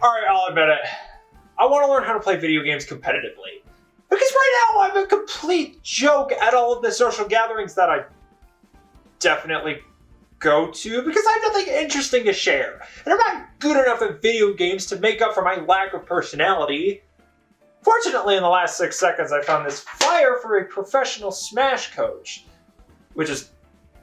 Alright, I'll admit it. I want to learn how to play video games competitively. Because right now I'm a complete joke at all of the social gatherings that I definitely go to because I have nothing interesting to share. And I'm not good enough at video games to make up for my lack of personality. Fortunately, in the last 6 seconds, I found this flyer for a professional Smash coach. Which is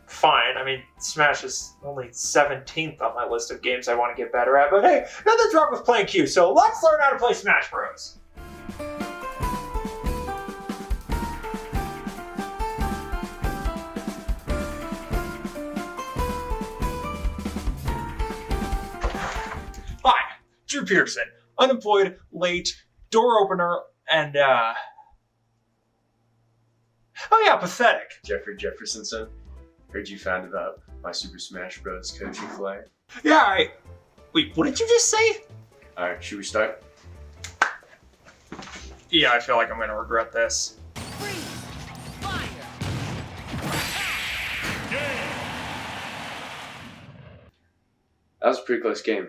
fine. I mean, Smash is only 17th on my list of games I want to get better at. But hey, nothing's wrong with playing Q, so let's learn how to play Smash Bros. Hi, Droopy Tersen, unemployed, late, door opener, and oh yeah, pathetic. Jeffersonson, heard you found about my Super Smash Bros. Coaching flyer. Yeah, wait, what did you just say? Alright, should we start? Yeah, I feel like I'm gonna regret this. That was a pretty close game.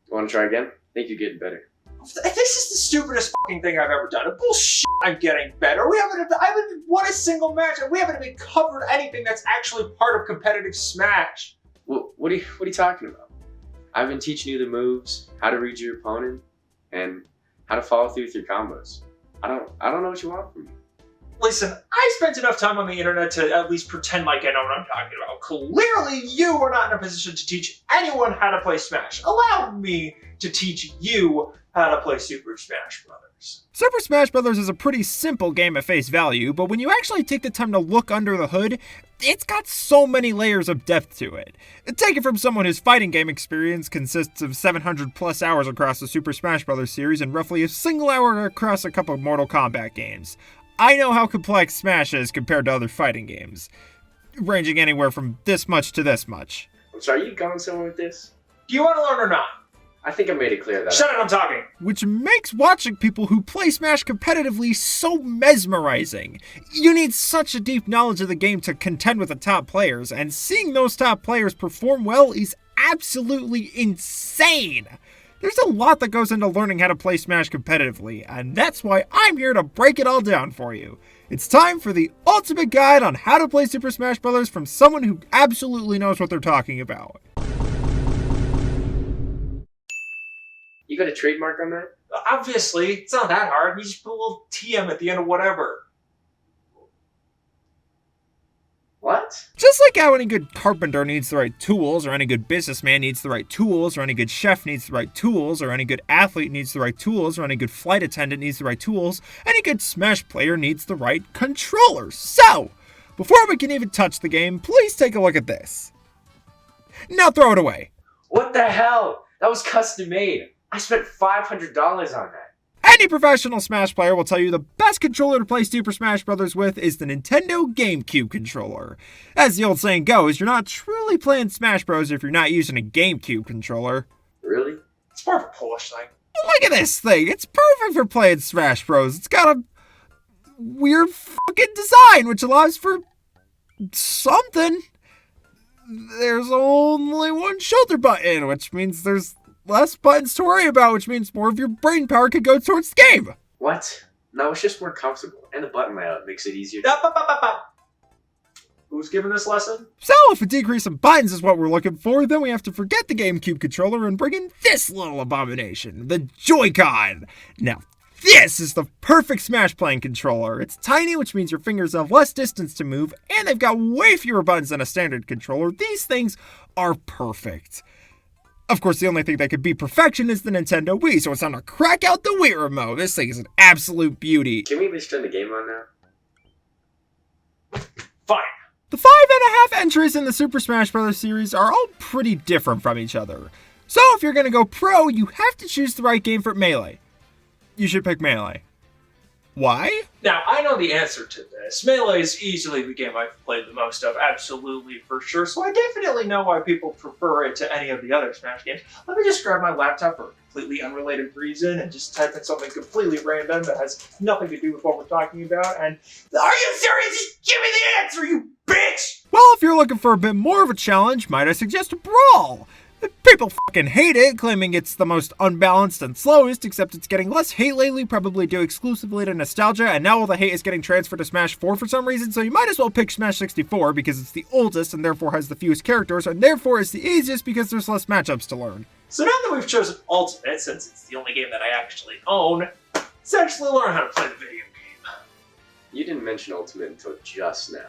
Want to try again? I think you're getting better. This is the stupidest fucking thing I've ever done. Bullshit, I'm getting better. I haven't won a single match, and we haven't even covered anything that's actually part of competitive Smash. Well, what are you talking about? I've been teaching you the moves, how to read your opponent, and how to follow through with your combos. I don't know what you want from me. Listen, I spent enough time on the internet to at least pretend like I know what I'm talking about. Clearly, you are not in a position to teach anyone how to play Smash. Allow me to teach you how to play Super Smash Bros. Super Smash Bros. Is a pretty simple game at face value, but when you actually take the time to look under the hood, it's got so many layers of depth to it. Take it from someone whose fighting game experience consists of 700 plus hours across the Super Smash Bros. Series and roughly a single hour across a couple of Mortal Kombat games. I know how complex Smash is compared to other fighting games, ranging anywhere from this much to this much. So are you going somewhere with this? Do you want to learn or not? I think I made it clear that. Shut it, I'm talking. Which makes watching people who play Smash competitively so mesmerizing. You need such a deep knowledge of the game to contend with the top players, and seeing those top players perform well is absolutely insane. There's a lot that goes into learning how to play Smash competitively, and that's why I'm here to break it all down for you. It's time for the ultimate guide on how to play Super Smash Bros. From someone who absolutely knows what they're talking about. You got a trademark on that? Obviously, it's not that hard. You just put a little TM at the end of whatever. What? Just like how any good carpenter needs the right tools, or any good businessman needs the right tools, or any good chef needs the right tools, or any good athlete needs the right tools, or any good flight attendant needs the right tools, any good Smash player needs the right controllers. So, before we can even touch the game, please take a look at this. Now throw it away. What the hell? That was custom made. I spent $500 on that. Any professional Smash player will tell you the best controller to play Super Smash Bros. With is the Nintendo Gamecube controller. As the old saying goes, you're not truly playing Smash Bros. If you're not using a Gamecube controller. Really? It's more of a Polish thing. Look at this thing. It's perfect for playing Smash Bros. It's got a weird fucking design, which allows for something. There's only one shoulder button, which means there's less buttons to worry about, which means more of your brain power could go towards the game. What? No, it's just more comfortable, and the button layout makes it easier. Who's giving this lesson? So, if a decrease in buttons is what we're looking for, then we have to forget the GameCube controller and bring in this little abomination, the Joy-Con. Now, this is the perfect Smash playing controller. It's tiny, which means your fingers have less distance to move, and they've got way fewer buttons than a standard controller. These things are perfect. Of course, the only thing that could be perfection is the Nintendo Wii, so it's time to crack out the Wii Remote. This thing is an absolute beauty. Can we at least turn the game on now? Fine. The 5.5 entries in the Super Smash Bros. Series are all pretty different from each other. So if you're going to go pro, you have to choose the right game for Melee. You should pick Melee. Why? Now, I know the answer to this. Melee is easily the game I've played the most of, absolutely, for sure, so I definitely know why people prefer it to any of the other Smash games. Let me just grab my laptop for a completely unrelated reason and just type in something completely random that has nothing to do with what we're talking about, and... Are you serious? Just give me the answer, you bitch! Well, if you're looking for a bit more of a challenge, might I suggest Brawl? People fucking hate it, claiming it's the most unbalanced and slowest, except it's getting less hate lately, probably due exclusively to nostalgia, and now all the hate is getting transferred to Smash 4 for some reason, so you might as well pick Smash 64 because it's the oldest and therefore has the fewest characters, and therefore is the easiest because there's less matchups to learn. So now that we've chosen Ultimate, since it's the only game that I actually own, let's actually learn how to play the video game. You didn't mention Ultimate until just now.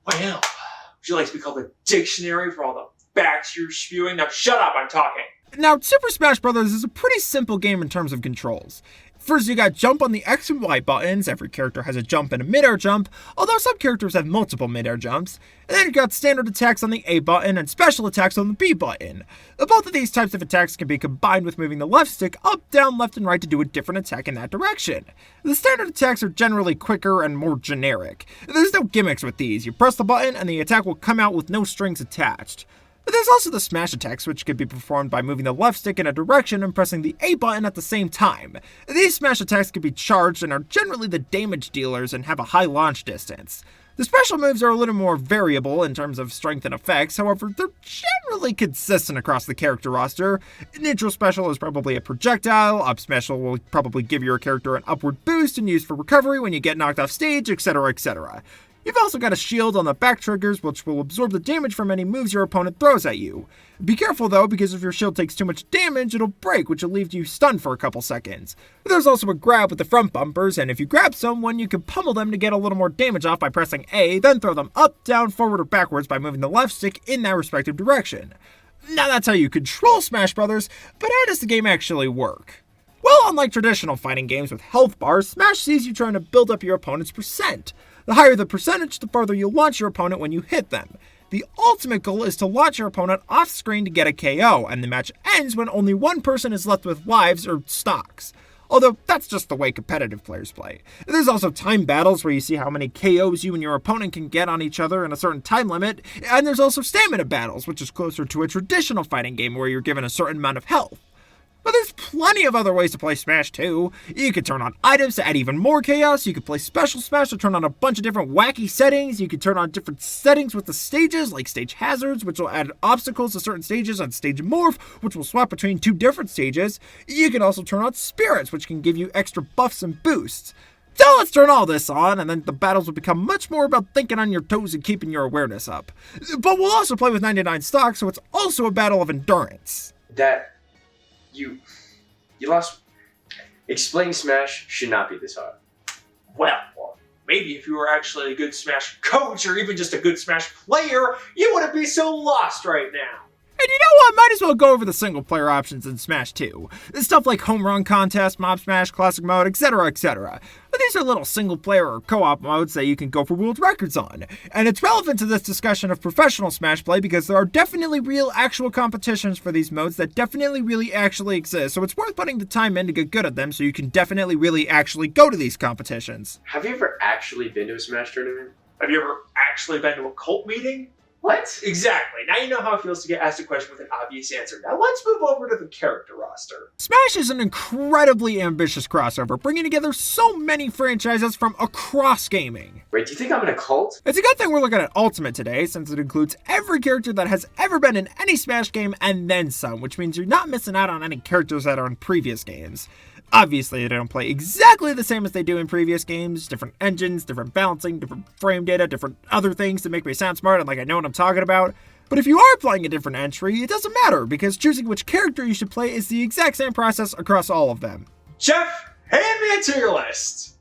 Well, would you like to be called a dictionary for all the facts you're spewing? Now shut up, I'm talking. Now, Super Smash Bros. Is a pretty simple game in terms of controls. First, you got jump on the X and Y buttons. Every character has a jump and a mid-air jump, although some characters have multiple mid-air jumps. And then you got standard attacks on the A button and special attacks on the B button. Both of these types of attacks can be combined with moving the left stick up, down, left, and right to do a different attack in that direction. The standard attacks are generally quicker and more generic. There's no gimmicks with these. You press the button and the attack will come out with no strings attached. But there's also the smash attacks, which can be performed by moving the left stick in a direction and pressing the A button at the same time. These smash attacks can be charged and are generally the damage dealers and have a high launch distance. The special moves are a little more variable in terms of strength and effects, however, they're generally consistent across the character roster. Neutral special is probably a projectile, up special will probably give your character an upward boost and use for recovery when you get knocked off stage, etc, etc. You've also got a shield on the back triggers, which will absorb the damage from any moves your opponent throws at you. Be careful though, because if your shield takes too much damage, it'll break, which will leave you stunned for a couple seconds. There's also a grab with the front bumpers, and if you grab someone, you can pummel them to get a little more damage off by pressing A, then throw them up, down, forward, or backwards by moving the left stick in that respective direction. Now that's how you control Smash Brothers, but how does the game actually work? Well, unlike traditional fighting games with health bars, Smash sees you trying to build up your opponent's percent. The higher the percentage, the farther you'll launch your opponent when you hit them. The ultimate goal is to launch your opponent off screen to get a KO, and the match ends when only one person is left with lives or stocks. Although, that's just the way competitive players play. There's also time battles where you see how many KOs you and your opponent can get on each other in a certain time limit, and there's also stamina battles, which is closer to a traditional fighting game where you're given a certain amount of health. But there's plenty of other ways to play Smash too. You could turn on items to add even more chaos, you could play Special Smash to turn on a bunch of different wacky settings, you could turn on different settings with the stages, like stage hazards, which will add obstacles to certain stages, and stage morph, which will swap between two different stages. You can also turn on spirits, which can give you extra buffs and boosts. So let's turn all this on, and then the battles will become much more about thinking on your toes and keeping your awareness up. But we'll also play with 99 stocks, so it's also a battle of endurance. You lost. Explaining Smash should not be this hard. Well, maybe if you were actually a good Smash coach or even just a good Smash player, you wouldn't be so lost right now. And you know what? Might as well go over the single-player options in Smash 2. Stuff like Home Run Contest, Mob Smash, Classic Mode, etc, etc. But these are little single-player or co-op modes that you can go for world records on. And it's relevant to this discussion of professional Smash play because there are definitely real actual competitions for these modes that definitely really actually exist. So it's worth putting the time in to get good at them so you can definitely really actually go to these competitions. Have you ever actually been to a Smash tournament? Have you ever actually been to a cult meeting? What? Exactly. Now you know how it feels to get asked a question with an obvious answer. Now let's move over to the character roster. Smash is an incredibly ambitious crossover, bringing together so many franchises from across gaming. Wait, do you think I'm in a cult? It's a good thing we're looking at Ultimate today, since it includes every character that has ever been in any Smash game and then some, which means you're not missing out on any characters that are in previous games. Obviously, they don't play exactly the same as they do in previous games. Different engines, different balancing, different frame data, different other things to make me sound smart and like I know what I'm talking about. But if you are playing a different entry, it doesn't matter, because choosing which character you should play is the exact same process across all of them. Jeff, hand me a tier list.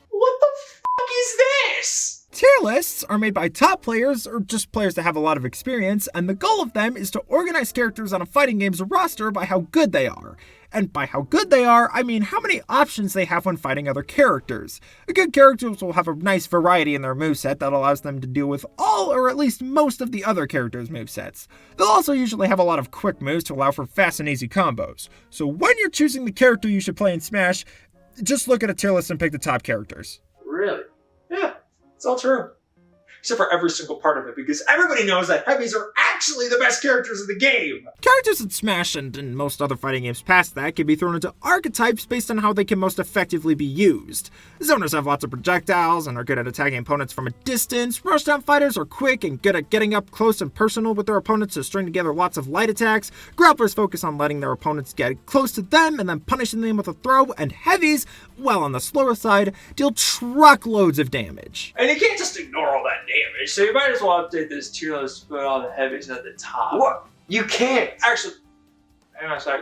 What the fuck is this? Tier lists are made by top players, or just players that have a lot of experience, and the goal of them is to organize characters on a fighting game's roster by how good they are. And by how good they are, I mean how many options they have when fighting other characters. Good characters will have a nice variety in their moveset that allows them to deal with all or at least most of the other characters' movesets. They'll also usually have a lot of quick moves to allow for fast and easy combos. So when you're choosing the character you should play in Smash, just look at a tier list and pick the top characters. Really? Yeah, it's all true. Except for every single part of it, because everybody knows that heavies are actually the best characters in the game. Characters in Smash and in most other fighting games past that can be thrown into archetypes based on how they can most effectively be used. Zoners have lots of projectiles and are good at attacking opponents from a distance. Rushdown fighters are quick and good at getting up close and personal with their opponents to string together lots of light attacks. Grapplers focus on letting their opponents get close to them and then punishing them with a throw. And heavies, well on the slower side, deal truckloads of damage. And you can't just ignore all that damage, so you might as well update this tier list to put all the heavies at the top. What? You can't. Actually, hang on a sec.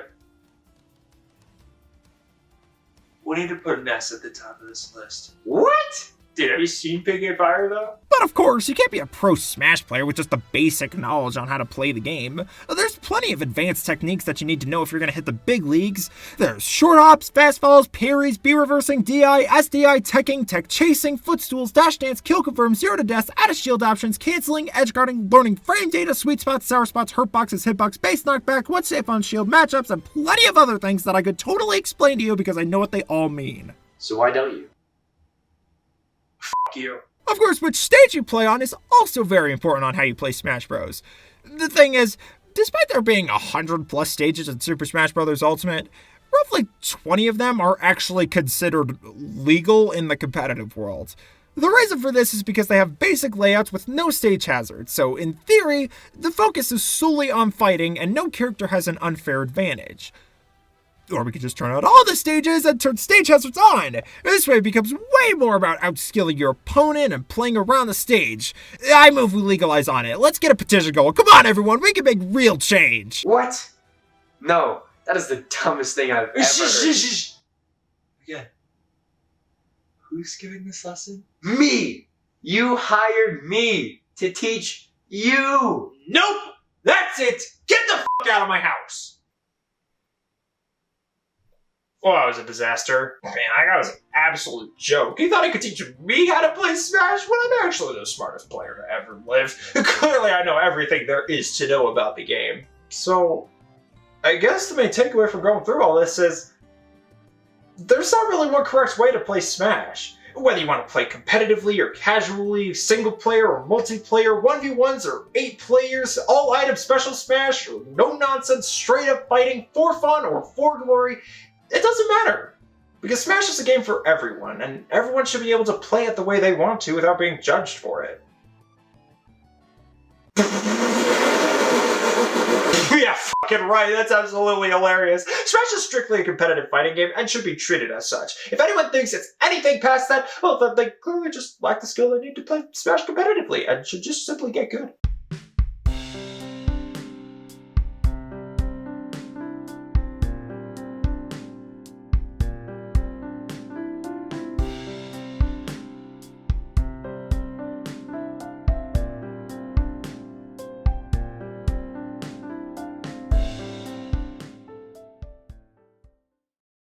We need to put Ness at the top of this list. What? Dude, have you seen Pig and Fire though? But of course, you can't be a pro Smash player with just the basic knowledge on how to play the game. There's plenty of advanced techniques that you need to know if you're going to hit the big leagues. There's short hops, fast falls, parries, B-reversing, DI, SDI, teching, tech chasing, footstools, dash dance, kill confirm, zero to death, out of shield options, canceling, edge guarding, learning frame data, sweet spots, sour spots, hurt boxes, hitbox, base knockback, what's safe on shield, matchups, and plenty of other things that I could totally explain to you because I know what they all mean. So why don't you? Fuck you. Of course, which stage you play on is also very important on how you play Smash Bros. The thing is, despite there being 100 plus stages in Super Smash Bros. Ultimate, roughly 20 of them are actually considered legal in the competitive world. The reason for this is because they have basic layouts with no stage hazards, so in theory, the focus is solely on fighting and no character has an unfair advantage. Or we could just turn out all the stages and turn stage hazards on. This way it becomes way more about outskilling your opponent and playing around the stage. I move we legalize on it. Let's get a petition going. Come on, everyone. We can make real change. What? No, that is the dumbest thing I've ever heard. Again. Who's giving this lesson? Me! You hired me to teach you! Nope! That's it! Get the fuck out of my house! Well, that was a disaster. Man, that was an absolute joke. He thought he could teach me how to play Smash when I'm actually the smartest player to ever live. Clearly, I know everything there is to know about the game. So, I guess the main takeaway from going through all this is there's not really one correct way to play Smash. Whether you want to play competitively or casually, single player or multiplayer, 1v1s or 8 players, all item special Smash, or no nonsense, straight up fighting for fun or for glory, it doesn't matter. Because Smash is a game for everyone, and everyone should be able to play it the way they want to without being judged for it. Yeah, fucking right, that's absolutely hilarious. Smash is strictly a competitive fighting game and should be treated as such. If anyone thinks it's anything past that, well, then they clearly just lack the skill they need to play Smash competitively and should just simply get good.